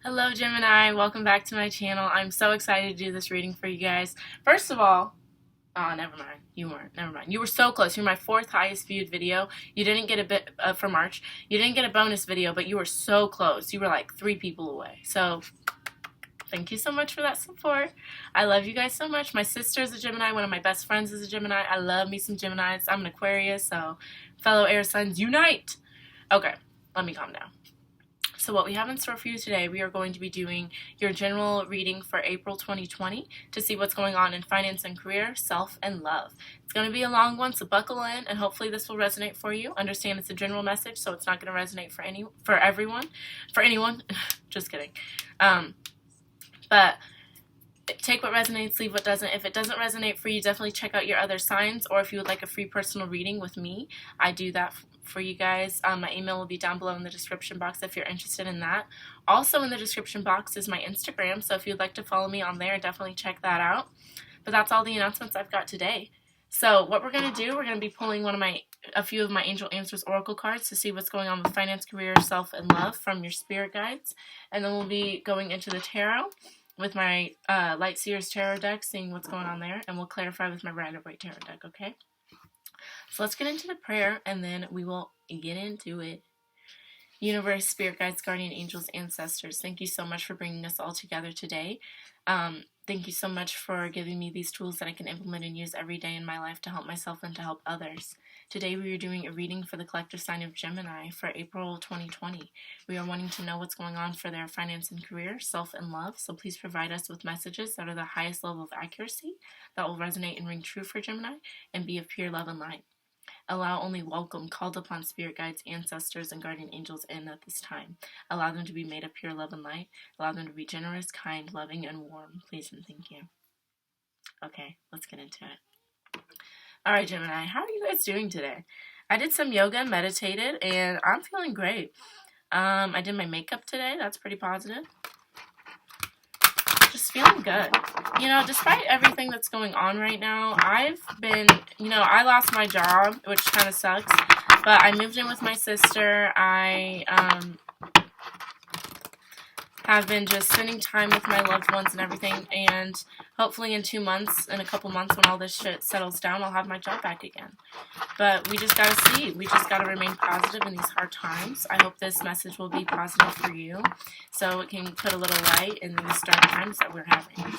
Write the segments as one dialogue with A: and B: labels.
A: Hello Gemini, welcome back to my channel. I'm so excited to do this reading for you guys. First of all, oh, never mind. You weren't. Never mind. You were so close. You're my fourth highest viewed video. You didn't get a bit for March. You didn't get a bonus video, but you were so close. You were like 3 people away. So thank you so much for that support. I love you guys so much. My sister is a Gemini. One of my best friends is a Gemini. I love me some Geminis. I'm an Aquarius, so fellow air signs unite. Okay, let me calm down. So what we have in store for you today, we are going to be doing your general reading for April 2020 to see what's going on in finance and career, self, and love. It's going to be a long one, so buckle in, and hopefully this will resonate for you. Understand it's a general message, so it's not going to resonate for anyone. Just kidding. But take what resonates, leave what doesn't. If it doesn't resonate for you, definitely check out your other signs, or if you would like a free personal reading with me, I do that for you guys. My email will be down below in the description box if you're interested in that. Also in the description box is my Instagram, so if you'd like to follow me on there, definitely check that out. But that's all the announcements I've got today. So what we're going to do, we're going to be pulling a few of my Angel Answers Oracle cards to see what's going on with finance, career, self, and love from your spirit guides. And then we'll be going into the tarot with my Light Seers Tarot deck, seeing what's going on there, and we'll clarify with my Rider-Waite Tarot deck, okay? So let's get into the prayer, and then we will get into it. Universe, spirit guides, guardian angels, ancestors, thank you so much for bringing us all together today. Thank you so much for giving me these tools that I can implement and use every day in my life to help myself and to help others. Today we are doing a reading for the collective sign of Gemini for April 2020. We are wanting to know what's going on for their finance and career, self and love, so please provide us with messages that are the highest level of accuracy, that will resonate and ring true for Gemini, and be of pure love and light. Allow only welcome, called upon spirit guides, ancestors, and guardian angels in at this time. Allow them to be made of pure love and light. Allow them to be generous, kind, loving, and warm. Please and thank you. Okay, let's get into it. Alright, Gemini, how are you guys doing today? I did some yoga and meditated, and I'm feeling great. I did my makeup today. That's pretty positive. Just feeling good. You know, despite everything that's going on right now, I've been, I lost my job, which kind of sucks, but I moved in with my sister. I have been just spending time with my loved ones and everything, and hopefully in a couple months when all this shit settles down, I'll have my job back again. But we just gotta see. We just gotta remain positive in these hard times. I hope this message will be positive for you, so it can put a little light in these dark times that we're having.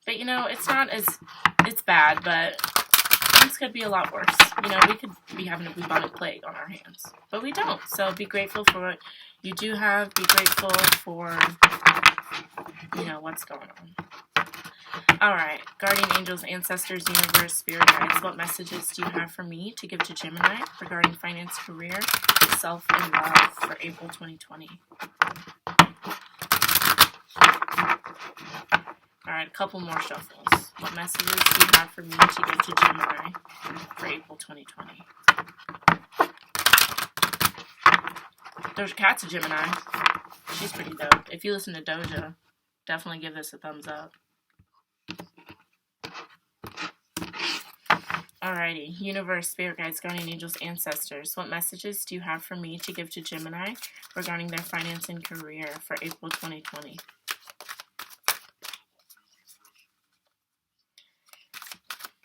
A: But it's bad, but things could be a lot worse. We could be having a bubonic plague on our hands, but we don't. So be grateful for what you do have. Be grateful for, what's going on. Alright, guardian angels, ancestors, universe, spirit guides, what messages do you have for me to give to Gemini regarding finance, career, self, and love for April 2020? Alright, a couple more shuffles. What messages do you have for me to give to Gemini for April 2020? Doja Cat's a Gemini. She's pretty dope. If you listen to Doja, definitely give this a thumbs up. Alrighty, universe, spirit guides, guardian angels, ancestors, what messages do you have for me to give to Gemini regarding their finance and career for April 2020?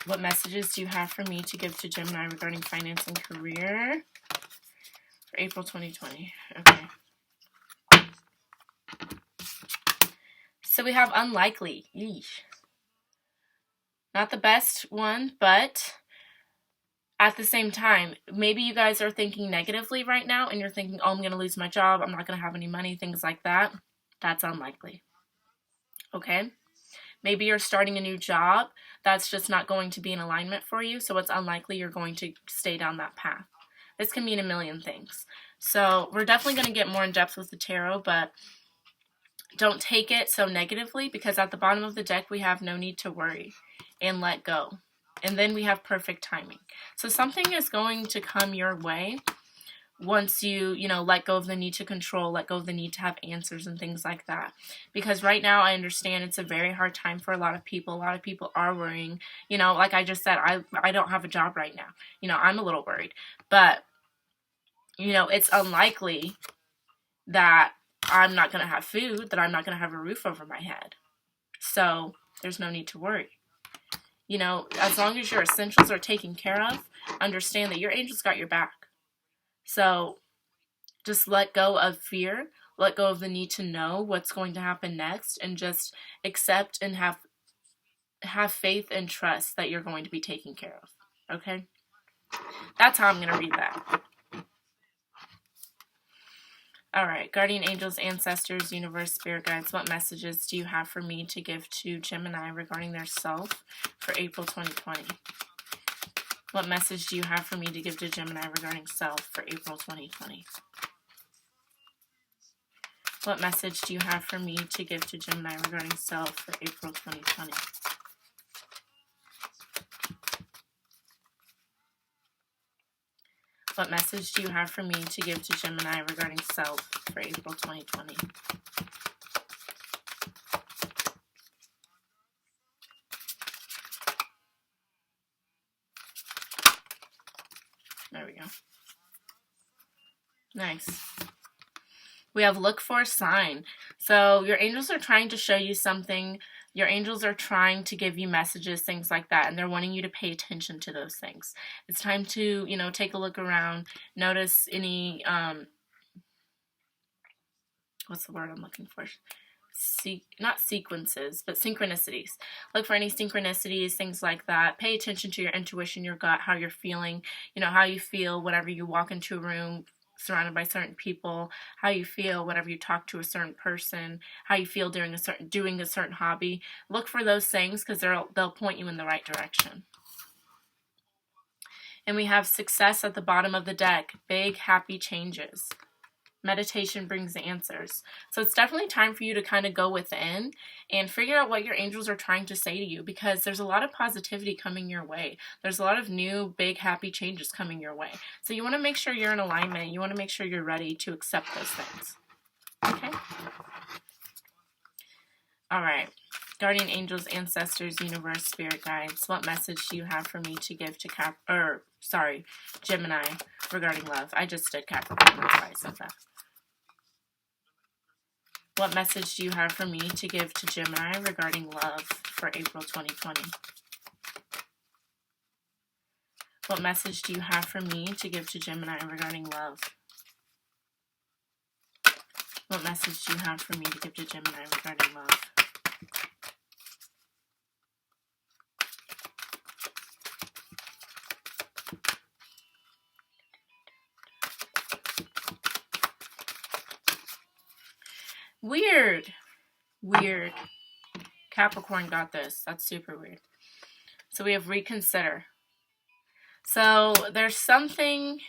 A: What messages do you have for me to give to Gemini regarding finance and career for April 2020? Okay. So we have unlikely. Yeesh. Not the best one, but at the same time, maybe you guys are thinking negatively right now, and you're thinking, oh, I'm going to lose my job, I'm not going to have any money, things like that. That's unlikely. Okay? Maybe you're starting a new job that's just not going to be in alignment for you, so it's unlikely you're going to stay down that path. This can mean a million things. So we're definitely going to get more in depth with the tarot, but don't take it so negatively, because at the bottom of the deck we have no need to worry and let go. And then we have perfect timing. So something is going to come your way once you let go of the need to control, let go of the need to have answers and things like that. Because right now I understand it's a very hard time for a lot of people. A lot of people are worrying. Like I just said, I don't have a job right now. I'm a little worried. But, it's unlikely that I'm not going to have food, that I'm not going to have a roof over my head. So there's no need to worry. You know, as long as your essentials are taken care of, understand that your angels got your back. So just let go of fear, let go of the need to know what's going to happen next, and just accept and have faith and trust that you're going to be taken care of. Okay? That's how I'm going to read that. Alright, guardian angels, ancestors, universe, spirit guides, what messages do you have for me to give to Gemini regarding their self for April 2020? What message do you have for me to give to Gemini regarding self for April 2020? What message do you have for me to give to Gemini regarding self for April 2020? What message do you have for me to give to Gemini regarding self for April 2020? There we go. Nice. We have look for a sign. So your angels are trying to show you something. Your angels are trying to give you messages, things like that, and they're wanting you to pay attention to those things. It's time to, you know, take a look around, notice any, what's the word I'm looking for? Not sequences, but synchronicities. Look for any synchronicities, things like that. Pay attention to your intuition, your gut, how you're feeling, you know, how you feel whenever you walk into a room surrounded by certain people, how you feel whenever you talk to a certain person, how you feel doing a certain hobby. Look for those things because they'll point you in the right direction. And we have success at the bottom of the deck. Big, happy changes. Meditation brings the answers. So it's definitely time for you to kind of go within and figure out what your angels are trying to say to you, because there's a lot of positivity coming your way. There's a lot of new, big, happy changes coming your way. So you want to make sure you're in alignment. You want to make sure you're ready to accept those things. Okay? All right. Guardian angels, ancestors, universe, spirit guides, what message do you have for me to give to Gemini regarding love? I just did Capricorn, that's why I said that. What message do you have for me to give to Gemini regarding love for April 2020? What message do you have for me to give to Gemini regarding love? What message do you have for me to give to Gemini regarding love? Weird. Capricorn got this. That's super weird. So we have reconsider. So there's something,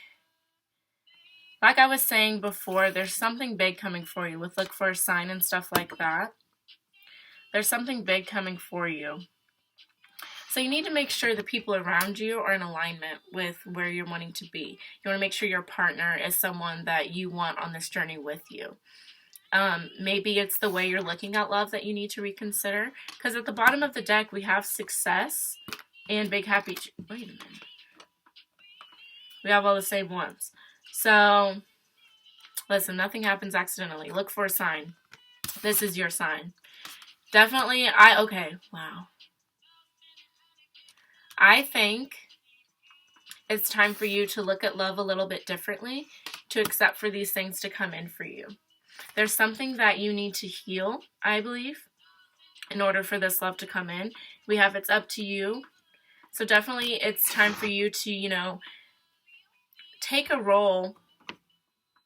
A: like I was saying before, there's something big coming for you with look for a sign and stuff like that. There's something big coming for you. So you need to make sure the people around you are in alignment with where you're wanting to be. You want to make sure your partner is someone that you want on this journey with you. Maybe it's the way you're looking at love that you need to reconsider. Because at the bottom of the deck, we have success and big happy... Wait a minute. We have all the same ones. So, listen, nothing happens accidentally. Look for a sign. This is your sign. Definitely, okay, wow. I think it's time for you to look at love a little bit differently, to accept for these things to come in for you. There's something that you need to heal, I believe, in order for this love to come in. We have it's up to you. So definitely it's time for you to, you know, take a role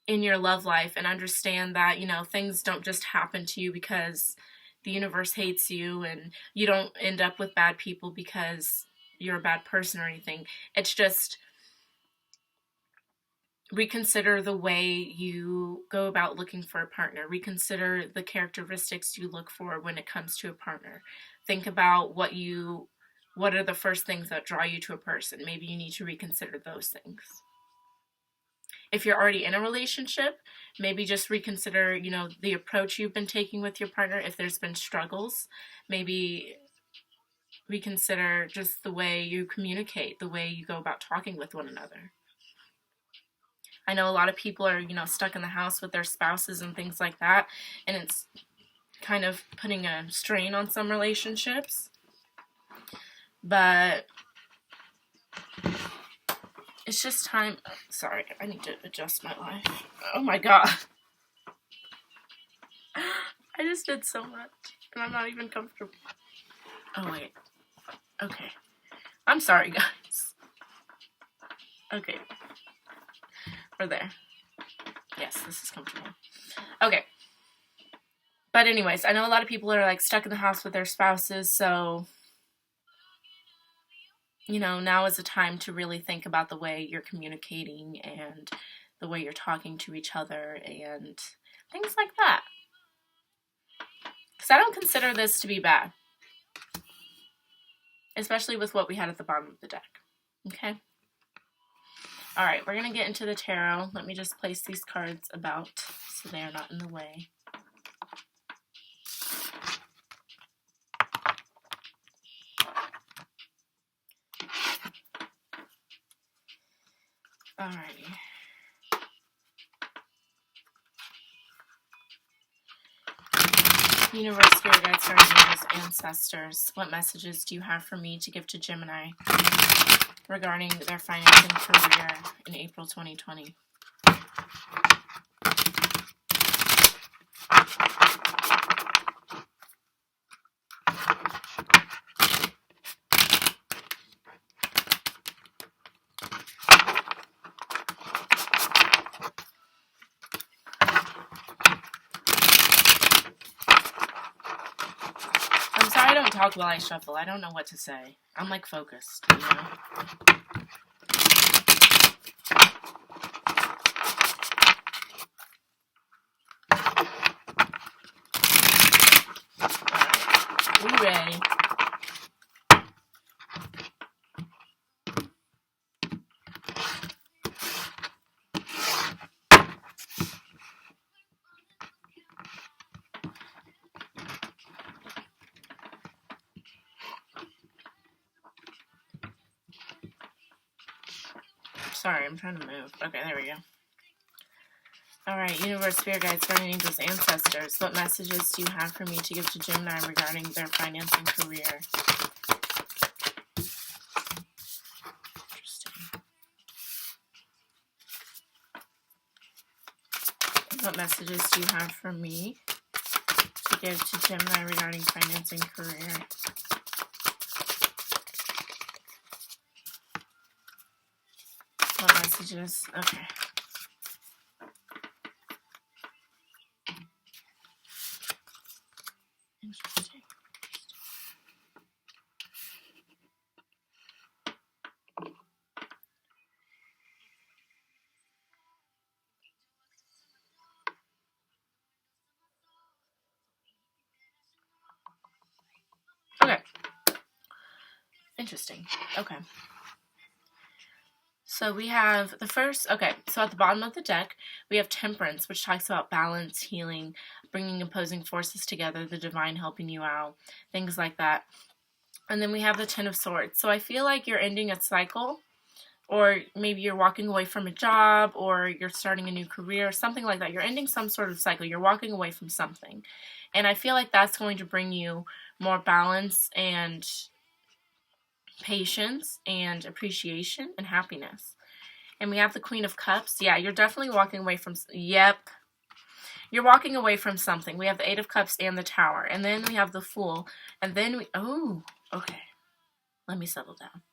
A: in your love life and understand that, you know, things don't just happen to you because the universe hates you, and you don't end up with bad people because you're a bad person or anything. It's just reconsider the way you go about looking for a partner. Reconsider the characteristics you look for when it comes to a partner. Think about what are the first things that draw you to a person. Maybe you need to reconsider those things. If you're already in a relationship, maybe just reconsider, you know, the approach you've been taking with your partner. If there's been struggles, maybe reconsider just the way you communicate, the way you go about talking with one another. I know a lot of people are, you know, stuck in the house with their spouses and things like that, and it's kind of putting a strain on some relationships. But it's just time. Sorry, I need to adjust my life. Oh my god. I just did so much, and I'm not even comfortable. Oh wait. Okay. I'm sorry, guys. Okay. We're there. Yes, this is comfortable. Okay. But anyways, I know a lot of people are like stuck in the house with their spouses, so you know, now is the time to really think about the way you're communicating and the way you're talking to each other and things like that. Because I don't consider this to be bad, especially with what we had at the bottom of the deck. Okay? Alright, we're going to get into the tarot. Let me just place these cards about so they are not in the way. Alrighty. Universe, Spirit Guides, Guardians, Angels, Ancestors, what messages do you have for me to give to Gemini regarding their finance and career in April 2020? I'm sorry I don't talk while I shuffle. I don't know what to say. I'm like focused, you know? Alright, we ready. Sorry, I'm trying to move. Okay, there we go. Alright, Universe, Spirit Guides, Guardian Angels, Ancestors, what messages do you have for me to give to Gemini regarding their finance and career? Interesting. What messages do you have for me to give to Gemini regarding finance and career? What messages? Okay. Interesting. Okay. Interesting. Okay. So we have the first, okay, so at the bottom of the deck, we have Temperance, which talks about balance, healing, bringing opposing forces together, the divine helping you out, things like that. And then we have the Ten of Swords. So I feel like you're ending a cycle, or maybe you're walking away from a job, or you're starting a new career, something like that. You're ending some sort of cycle. You're walking away from something. And I feel like that's going to bring you more balance and patience and appreciation and happiness. And we have the Queen of Cups. Yeah, you're definitely walking away from, yep. You're walking away from something. We have the Eight of Cups and the Tower. And then we have the Fool. And then we, oh, okay. Let me settle down.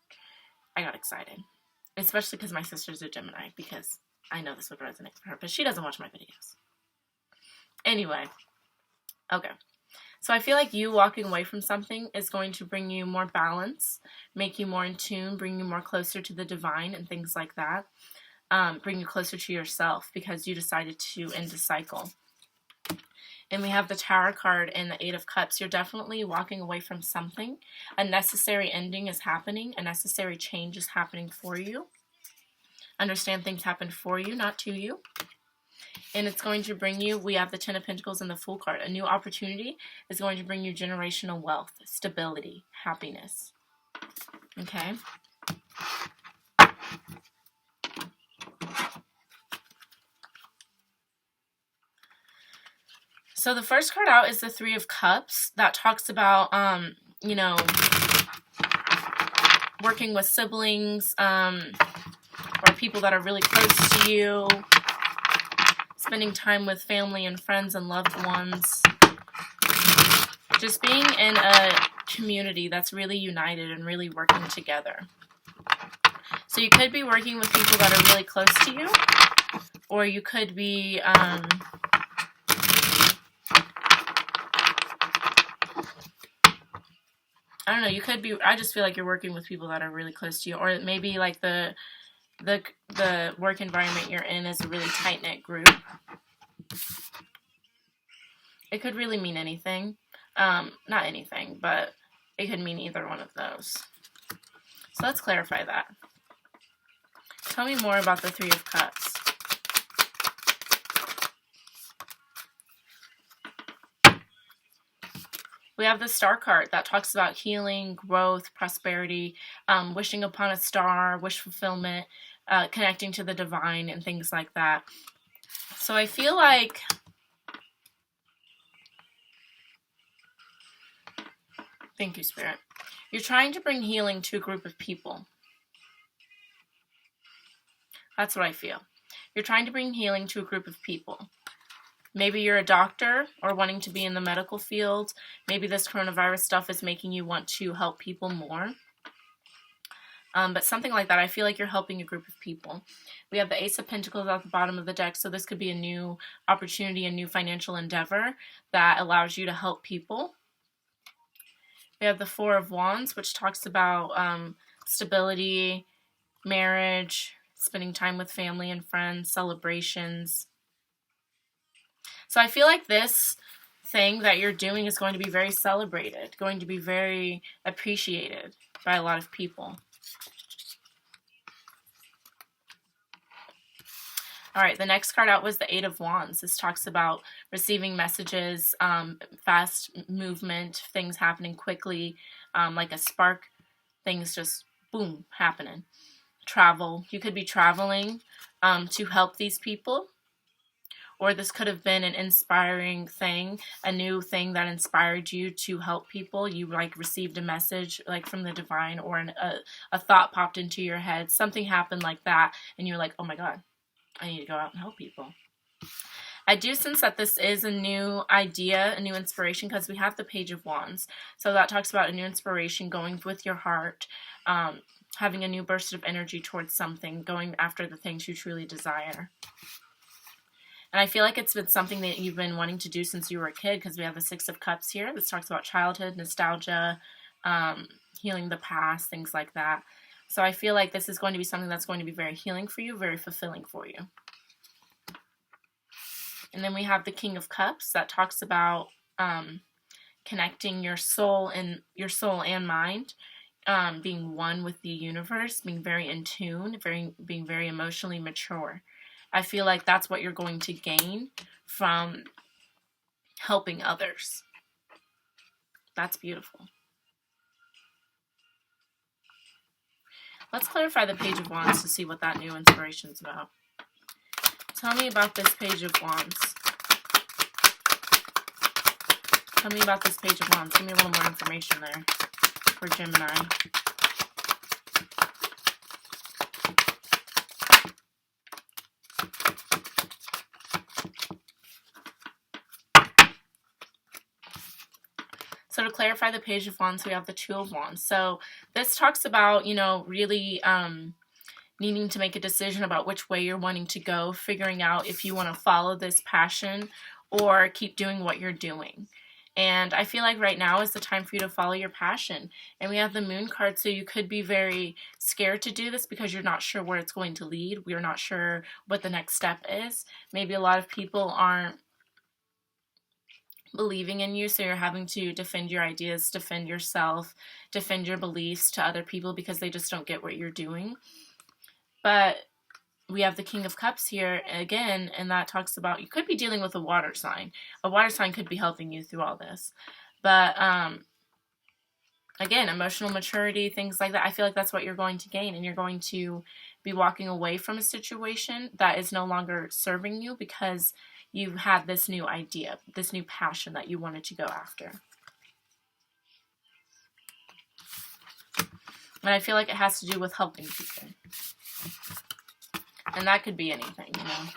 A: I got excited. Especially because my sister's a Gemini, because I know this would resonate for her, but she doesn't watch my videos. Anyway, okay. So I feel like you walking away from something is going to bring you more balance, make you more in tune, bring you more closer to the divine and things like that. Bring you closer to yourself because you decided to end a cycle. And we have the Tower card and the Eight of Cups. You're definitely walking away from something. A necessary ending is happening. A necessary change is happening for you. Understand things happen for you, not to you. And it's going to bring you, we have the Ten of Pentacles and the Fool card. A new opportunity is going to bring you generational wealth, stability, happiness. Okay? So the first card out is the Three of Cups. That talks about, you know, working with siblings, or people that are really close to you, spending time with family and friends and loved ones. Just being in a community that's really united and really working together. So you could be working with people that are really close to you, or you could be, I don't know, you could be, I just feel like you're working with people that are really close to you, or maybe like the work environment you're in is a really tight-knit group. It could really mean anything. Not anything, but it could mean either one of those. So let's clarify that. Tell me more about the Three of Cups. We have the Star card that talks about healing, growth, prosperity, wishing upon a star, wish fulfillment, connecting to the divine, and things like that. So I feel like thank you, Spirit. You're trying to bring healing to a group of people. That's what I feel. You're trying to bring healing to a group of people. Maybe you're a doctor or wanting to be in the medical field. Maybe this coronavirus stuff is making you want to help people more. But something like that, I feel like you're helping a group of people. We have the Ace of Pentacles at the bottom of the deck, so this could be a new opportunity, a new financial endeavor that allows you to help people. We have the Four of Wands, which talks about stability, marriage, spending time with family and friends, celebrations. So I feel like this thing that you're doing is going to be very celebrated, going to be very appreciated by a lot of people. All right, the next card out was the Eight of Wands. This talks about receiving messages, fast movement, things happening quickly, like a spark, things just, boom, happening. Travel. You could be traveling to help these people. Or this could have been an inspiring thing, a new thing that inspired you to help people. You like received a message like from the divine, or a thought popped into your head. Something happened like that, and you're like, oh my God, I need to go out and help people. I do sense that this is a new idea, a new inspiration, because we have the Page of Wands. So that talks about a new inspiration, going with your heart, having a new burst of energy towards something, going after the things you truly desire. And I feel like it's been something that you've been wanting to do since you were a kid, because we have the Six of Cups here. This talks about childhood, nostalgia, healing the past, things like that. So I feel like this is going to be something that's going to be very healing for you, very fulfilling for you. And then we have the King of Cups that talks about connecting your soul and mind, being one with the universe, being very in tune, being very emotionally mature. I feel like that's what you're going to gain from helping others. That's beautiful. Let's clarify the Page of Wands to see what that new inspiration is about. Tell me about this Page of Wands. Tell me about this Page of Wands. Give me a little more information there for Gemini. So to clarify the Page of Wands, we have the Two of Wands. So this talks about, you know, really needing to make a decision about which way you're wanting to go, figuring out if you want to follow this passion or keep doing what you're doing. And I feel like right now is the time for you to follow your passion. And we have the Moon card, so you could be very scared to do this because you're not sure where it's going to lead. We're not sure what the next step is. Maybe a lot of people aren't believing in you, so you're having to defend your ideas, defend yourself, defend your beliefs to other people because they just don't get what you're doing. But we have the King of Cups here again, and that talks about, you could be dealing with a water sign. A water sign could be helping you through all this. But again, emotional maturity, things like that, I feel like that's what you're going to gain, and you're going to be walking away from a situation that is no longer serving you because you had this new idea, this new passion that you wanted to go after. And I feel like it has to do with helping people. And that could be anything, you know.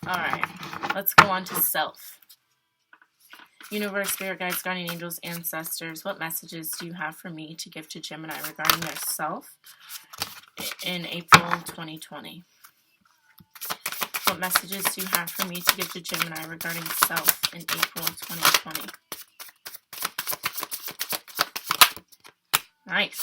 A: Alright, let's go on to self. Universe, spirit guides, guardian angels, ancestors, what messages do you have for me to give to Gemini regarding their self in April 2020? What messages do you have for me to give to Gemini regarding self in April 2020? Nice.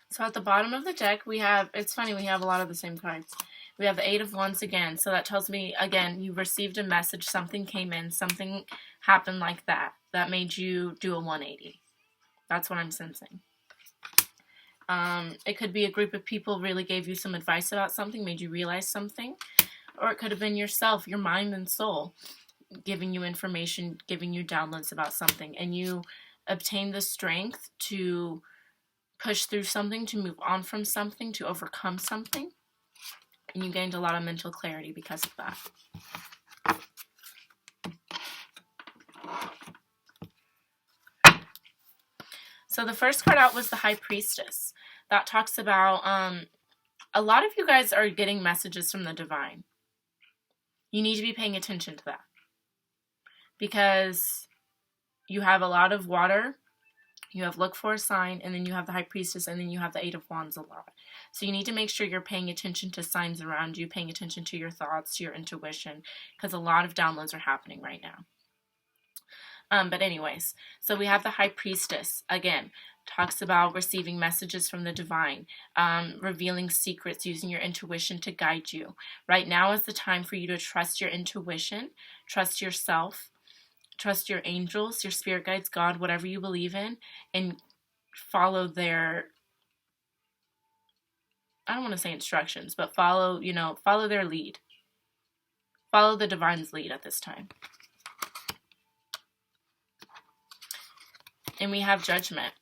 A: So at the bottom of the deck, we have, it's funny, we have a lot of the same cards. We have the Eight of Wands again. So that tells me, again, you received a message, something came in, something happened like that. That made you do a 180. That's what I'm sensing. It could be a group of people really gave you some advice about something, made you realize something. Or it could have been yourself, your mind and soul, giving you information, giving you downloads about something. And you obtained the strength to push through something, to move on from something, to overcome something. And you gained a lot of mental clarity because of that. So the first card out was the High Priestess. That talks about a lot of you guys are getting messages from the divine. You need to be paying attention to that. Because you have a lot of water, you have look for a sign, and then you have the High Priestess, and then you have the Eight of Wands a lot. So you need to make sure you're paying attention to signs around you, paying attention to your thoughts, to your intuition, because a lot of downloads are happening right now. But anyways, so we have the High Priestess, again, talks about receiving messages from the divine, revealing secrets, using your intuition to guide you. Right now is the time for you to trust your intuition, trust yourself, trust your angels, your spirit guides, God, whatever you believe in, and follow their, I don't want to say instructions, but follow their lead. Follow the divine's lead at this time. And we have Judgment.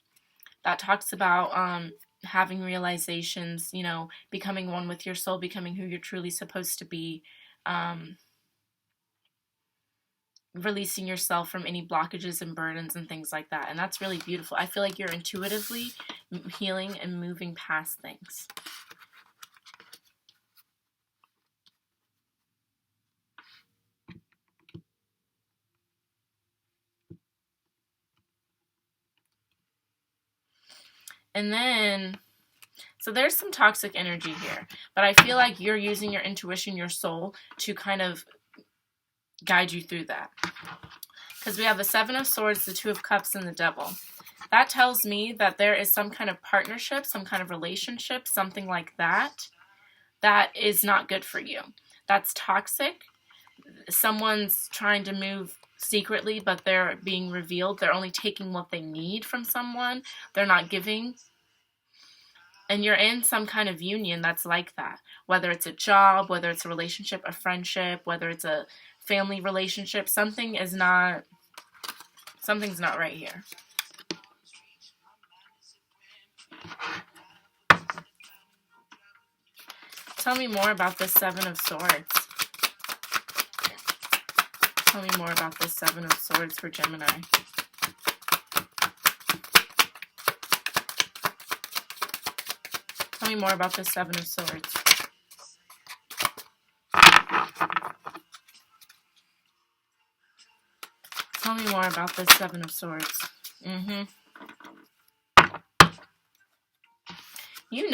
A: That talks about having realizations, becoming one with your soul, becoming who you're truly supposed to be, releasing yourself from any blockages and burdens and things like that. And that's really beautiful. I feel like you're intuitively healing and moving past things. And then, so there's some toxic energy here, but I feel like you're using your intuition, your soul, to kind of guide you through that. Because we have the Seven of Swords, the Two of Cups, and the Devil. That tells me that there is some kind of partnership, some kind of relationship, something like that, that is not good for you. That's toxic. Someone's trying to move secretly, but they're being revealed. They're only taking what they need from someone. They're not giving. And you're in some kind of union that's like that. Whether it's a job, whether it's a relationship, a friendship, whether it's a family relationship, something's not right here. Tell me more about this Seven of Swords. Tell me more about this Seven of Swords for Gemini. Tell me more about this Seven of Swords. Tell me more about this Seven of Swords. You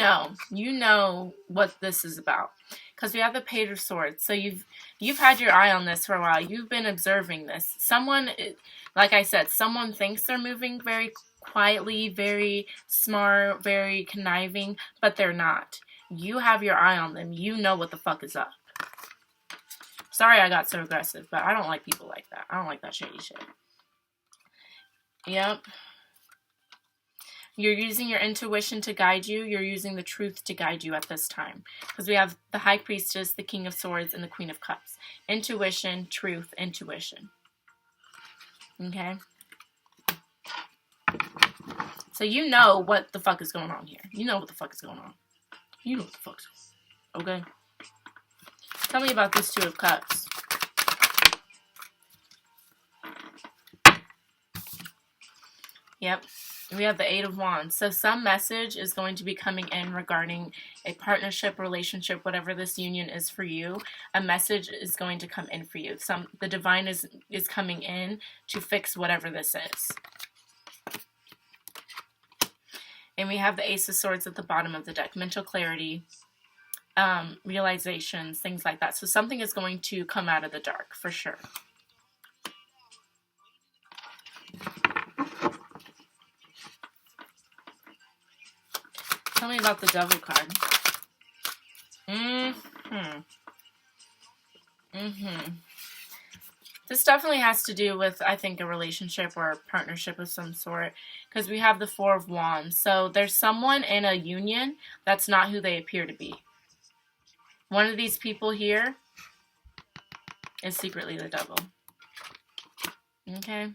A: know what this is about. Because we have the Page of Swords. So you've had your eye on this for a while. You've been observing this. Someone, like I said, someone thinks they're moving very quietly, very smart, very conniving, but they're not. You have your eye on them. You know what the fuck is up. Sorry I got so aggressive, but I don't like people like that. I don't like that shady shit. Yep. You're using your intuition to guide you. You're using the truth to guide you at this time. Because we have the High Priestess, the King of Swords, and the Queen of Cups. Intuition, truth, intuition. Okay? So you know what the fuck is going on here. You know what the fuck is going on. You know what the fuck's going on. Okay? Tell me about this Two of Cups. Yep. We have the Eight of Wands. So some message is going to be coming in regarding a partnership, relationship, whatever this union is for you. A message is going to come in for you. The divine is coming in to fix whatever this is. And we have the Ace of Swords at the bottom of the deck. Mental clarity, realizations, things like that. So something is going to come out of the dark, for sure. Tell me about the Devil card. This definitely has to do with, I think, a relationship or a partnership of some sort. Because we have the Four of Wands. So there's someone in a union that's not who they appear to be. One of these people here is secretly the devil. Okay?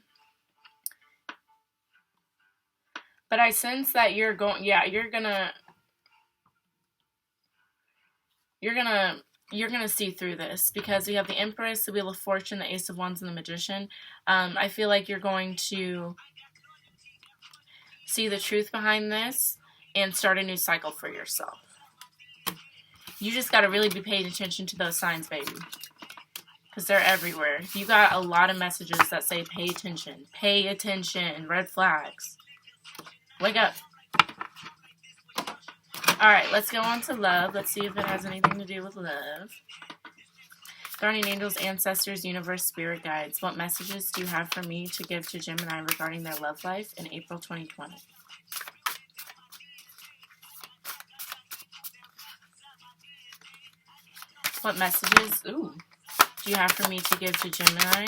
A: But I sense that you're gonna see through this, because we have the Empress, the Wheel of Fortune, the Ace of Wands, and the Magician. I feel like you're going to see the truth behind this and start a new cycle for yourself. You just got to really be paying attention to those signs, baby. Because they're everywhere. You got a lot of messages that say pay attention. Pay attention. Red flags. Wake up. Alright, let's go on to love. Let's see if it has anything to do with love. Guardian angels, ancestors, universe, spirit guides. What messages do you have for me to give to Gemini regarding their love life in April 2020? What messages do you have for me to give to Gemini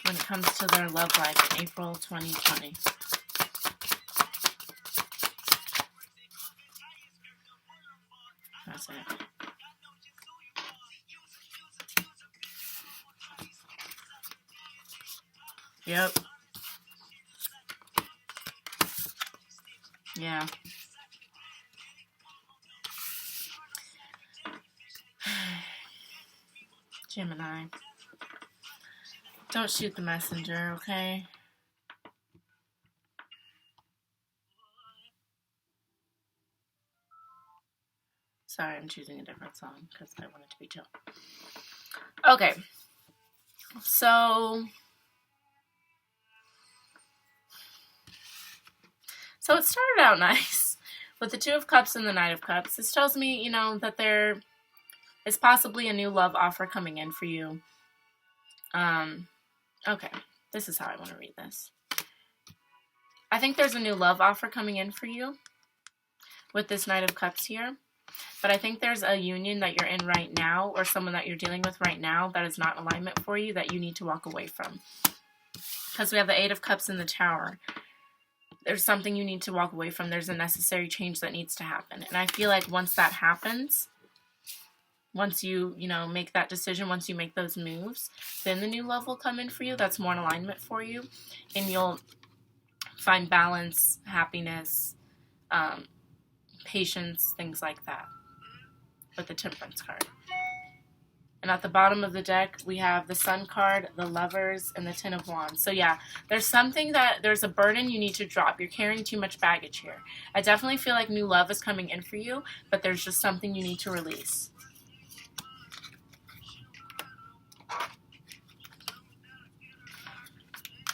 A: when it comes to their love life in April 2020? That's it. Yep. Yeah. Gemini. Don't shoot the messenger, okay? Sorry, I'm choosing a different song because I want it to be chill. Okay. So it started out nice with the Two of Cups and the Knight of Cups. This tells me, you know, that there is possibly a new love offer coming in for you. Okay. This is how I want to read this. I think there's a new love offer coming in for you with this Knight of Cups here. But I think there's a union that you're in right now, or someone that you're dealing with right now that is not in alignment for you, that you need to walk away from. Because we have the Eight of Cups in the Tower. There's something you need to walk away from. There's a necessary change that needs to happen. And I feel like once that happens, once you make that decision, once you make those moves, then the new love will come in for you. That's more in alignment for you. And you'll find balance, happiness, patience, things like that, with the Temperance card. And at the bottom of the deck, we have the Sun card, the Lovers, and the Ten of Wands. So yeah, there's a burden you need to drop. You're carrying too much baggage here. I definitely feel like new love is coming in for you, but there's just something you need to release.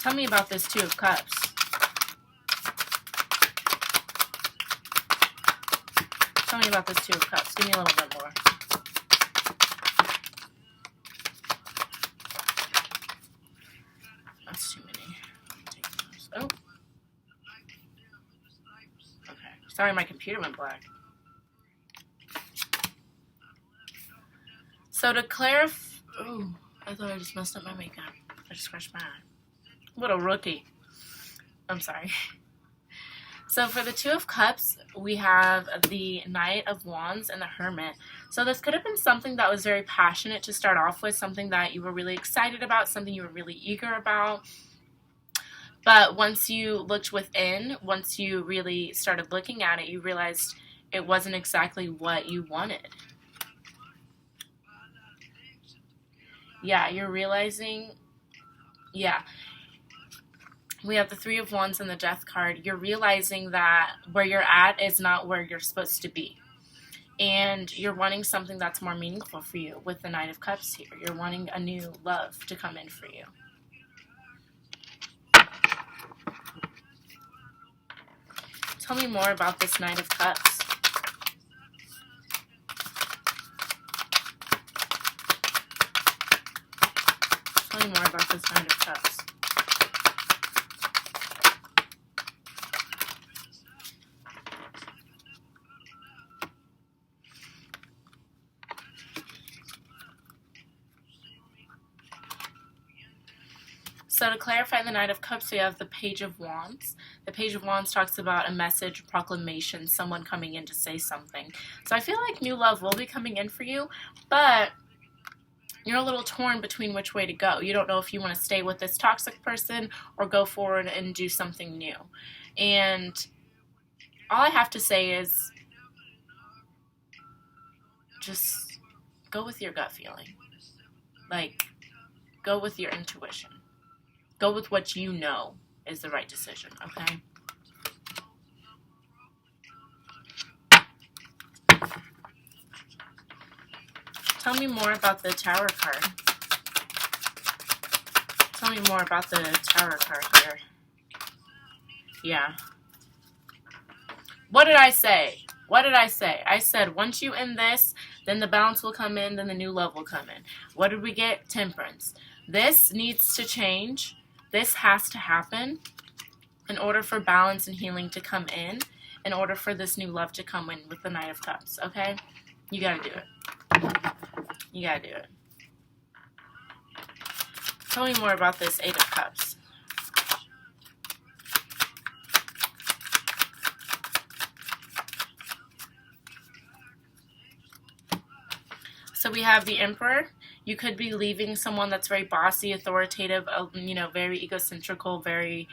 A: Tell me about this Two of Cups. Tell me about this Two of Cups. Give me a little bit more. That's too many. Take those. Oh. Okay. Sorry, my computer went black. So to clarify... Oh, I thought I just messed up my makeup. I just scratched my eye. What a rookie. I'm sorry. So for the Two of Cups, we have the Knight of Wands and the Hermit. So this could have been something that was very passionate to start off with, something that you were really excited about, something you were really eager about. But once you looked within, once you really started looking at it, you realized it wasn't exactly what you wanted. Yeah, you're realizing, yeah. We have the Three of Wands and the Death card. You're realizing that where you're at is not where you're supposed to be. And you're wanting something that's more meaningful for you with the Knight of Cups here. You're wanting a new love to come in for you. Tell me more about this Knight of Cups. Tell me more about this Knight of Cups. So to clarify the Knight of Cups, we have the Page of Wands. The Page of Wands talks about a message, proclamation, someone coming in to say something. So I feel like new love will be coming in for you, but you're a little torn between which way to go. You don't know if you want to stay with this toxic person or go forward and do something new. And all I have to say is just go with your gut feeling. Like, go with your intuition. Go with what you know is the right decision, okay? Tell me more about the Tower card. Tell me more about the Tower card here. Yeah. What did I say? What did I say? I said once you end this, then the balance will come in, then the new love will come in. What did we get? Temperance. This needs to change. This has to happen in order for balance and healing to come in order for this new love to come in with the Knight of Cups, okay? You gotta do it. You gotta do it. Tell me more about this Eight of Cups. So we have the Emperor. You could be leaving someone that's very bossy, authoritative, you know, very egocentrical, very,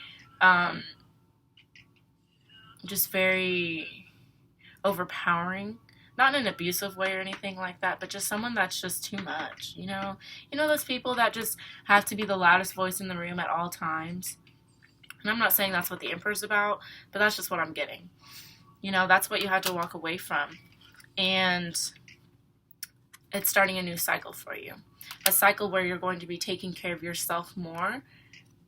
A: just very overpowering. Not in an abusive way or anything like that, but just someone that's just too much, you know? You know those people that just have to be the loudest voice in the room at all times? And I'm not saying that's what the Emperor's about, but that's just what I'm getting. You know, that's what you had to walk away from. And it's starting a new cycle for you. A cycle where you're going to be taking care of yourself more,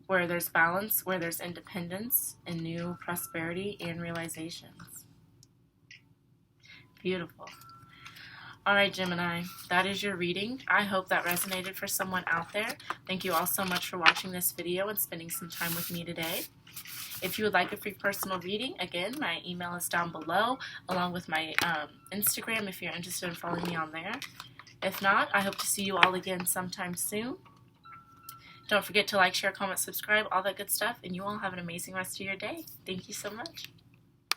A: where there's balance, where there's independence, and new prosperity and realizations. Beautiful. All right, Gemini, that is your reading. I hope that resonated for someone out there. Thank you all so much for watching this video and spending some time with me today. If you would like a free personal reading, again, my email is down below, along with my Instagram if you're interested in following me on there. If not, I hope to see you all again sometime soon. Don't forget to like, share, comment, subscribe, all that good stuff, and you all have an amazing rest of your day. Thank you so much.